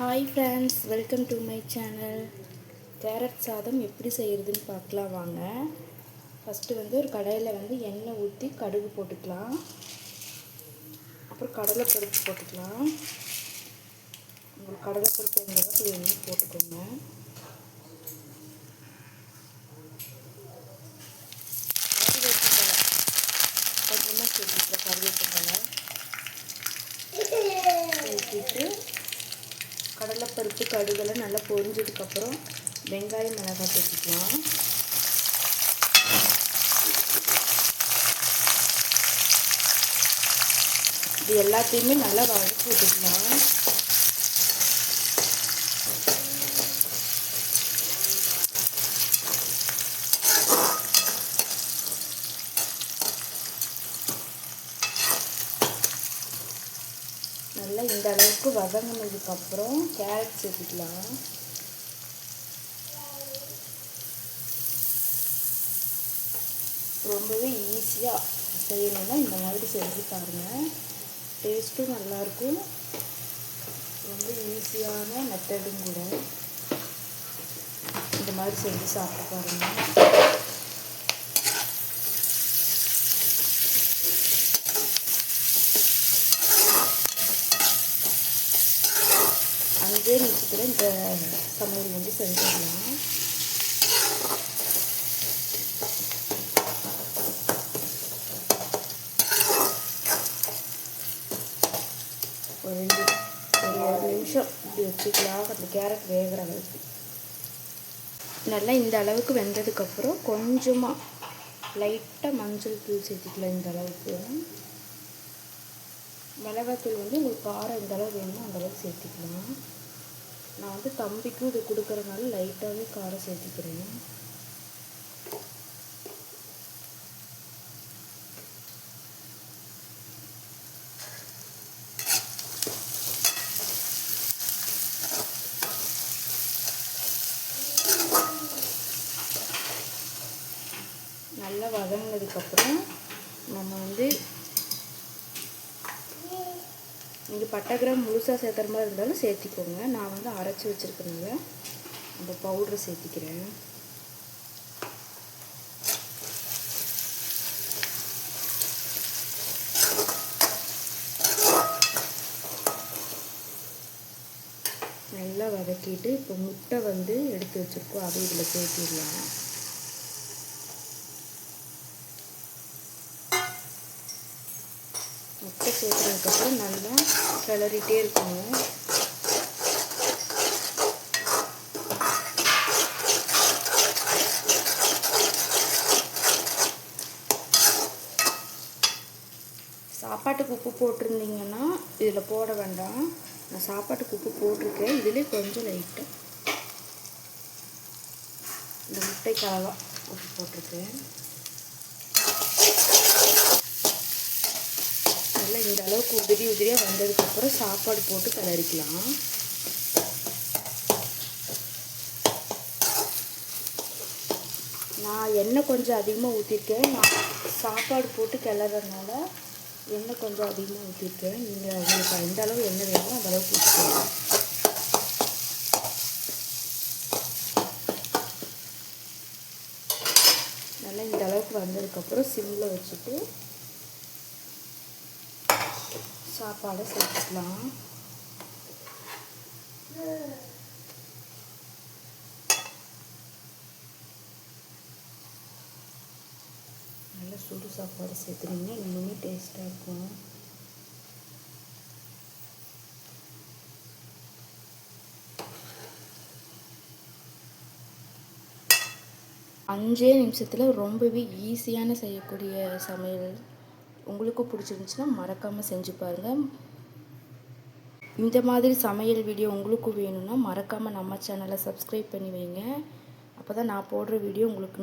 Hi friends, welcome to my channel. Carrot சாதம் எப்படி செய்கிறதுன்னு பார்க்கலாம் வாங்க. ஃபஸ்ட்டு ஒரு கடாயில் எண்ணெய் ஊற்றி கடுகு போட்டுக்கலாம். அப்புறம் கடலைப்பருப்பு போட்டுக்கலாம். உங்களுக்கு கடலைப்பருப்பு எந்த அளவுக்கு வேணும் போட்டுக்கோங்க. கருவேப்பிலை கொஞ்சமாக சேர்த்துக்கலாம். கருவேப்பிலை சேர்த்துட்டு கடலைப்பருப்பு கடுகெல்லாம் நல்லா பொரிஞ்சதுக்கப்புறம் வெங்காயம் மிளகாய் சேர்த்துக்கலாம். இது எல்லாத்தையுமே நல்லா வதக்கி விட்டுக்கலாம். நல்லா இந்த அளவுக்கு வதங்கினதுக்கப்புறம் கேரட் சேர்த்துக்கலாம். ரொம்பவே ஈஸியாக செய்யணும்னா இந்த மாதிரி செஞ்சு பாருங்கள். டேஸ்ட்டும் நல்லாயிருக்கும். ரொம்ப ஈஸியான மெத்தடும் கூட. இந்த மாதிரி செஞ்சு சாப்பிட்டு பாருங்கள். அஞ்சே நிமிஷத்தில் இந்த சமையல் செஞ்சிடலாம். ஒரு 7 நிமிஷம் இப்படி வச்சுக்கலாம். அந்த கேரட் வேகிற அளவுக்கு நல்லா இந்த அளவுக்கு வெந்ததுக்கப்புறம் கொஞ்சமாக லைட்டாக மஞ்சள் தூள் சேர்த்துக்கலாம். இந்த அளவுக்கு மிளகாத்தூள் உங்களுக்கு காரம் எந்த அளவு வேணுமோ அந்த அளவுக்கு சேர்த்துக்கலாம். நான் தம்பிக்கும் இது கொடுக்குறதுனால லைட்டாகவே காரம் சேர்த்துக்கிறேன். நல்லா வதங்கினதுக்கப்புறம் நம்ம நீங்கள் பட்டை கிராம் முழுசாக சேர்த்துற மாதிரி இருந்தாலும் சேர்த்திக்கோங்க. நான் அரைச்சி வச்சுருக்கிறதுல அந்த பவுட்ரு சேர்த்திக்கிறேன். நல்லா வதக்கிட்டு இப்போ முட்டை எடுத்து வச்சுருக்கோம், அதை இதில் சேர்த்திடலாம். முட்டை சேர்த்ததுக்கப்புறம் நல்லா கிளறிட்டே இருக்கணும். சாப்பாட்டுக்கு உப்பு போட்டிருந்தீங்கன்னா இதில் போட வேண்டாம். நான் சாப்பாட்டுக்கு உப்பு போட்டிருக்கேன். இதிலே கொஞ்சம் லைட்டாக இந்த முட்டைக்காக உப்பு போட்டிருக்கேன். நல்லா இந்த அளவுக்கு உதிரியாக வந்ததுக்கப்புறம் சாப்பாடு போட்டு கிளறிக்கலாம். நான் எண்ணெய் கொஞ்சம் அதிகமாக ஊற்றிருக்கேன். நான் சாப்பாடு போட்டு கிளறதுனால எண்ணெய் கொஞ்சம் அதிகமாக ஊற்றிருக்கேன். நீங்கள் உங்களுக்கு எந்த அளவு எண்ணெய் வேணுமோ அந்த அளவுக்கு ஊற்றிக்கலாம். நல்லா இந்த அளவுக்கு வந்ததுக்கப்புறம் சிம்மில் வச்சுட்டு சாப்பாடை சேர்த்துக்கலாம். நல்லா சுடு சாப்பாடு சேர்த்துனீங்கன்னா இன்னுமே டேஸ்ட்டாக இருக்கும். அஞ்சே நிமிஷத்தில் ரொம்பவே ஈஸியான செய்யக்கூடிய சமையல். உங்களுக்கும் பிடிச்சிருந்துச்சுன்னா மறக்காமல் செஞ்சு பாருங்கள். இந்த மாதிரி சமையல் வீடியோ உங்களுக்கும் வேணும்னா மறக்காமல் நம்ம சேனலை சப்ஸ்கிரைப் பண்ணி வைங்க. அப்போ தான் நான் போடுற வீடியோ உங்களுக்கு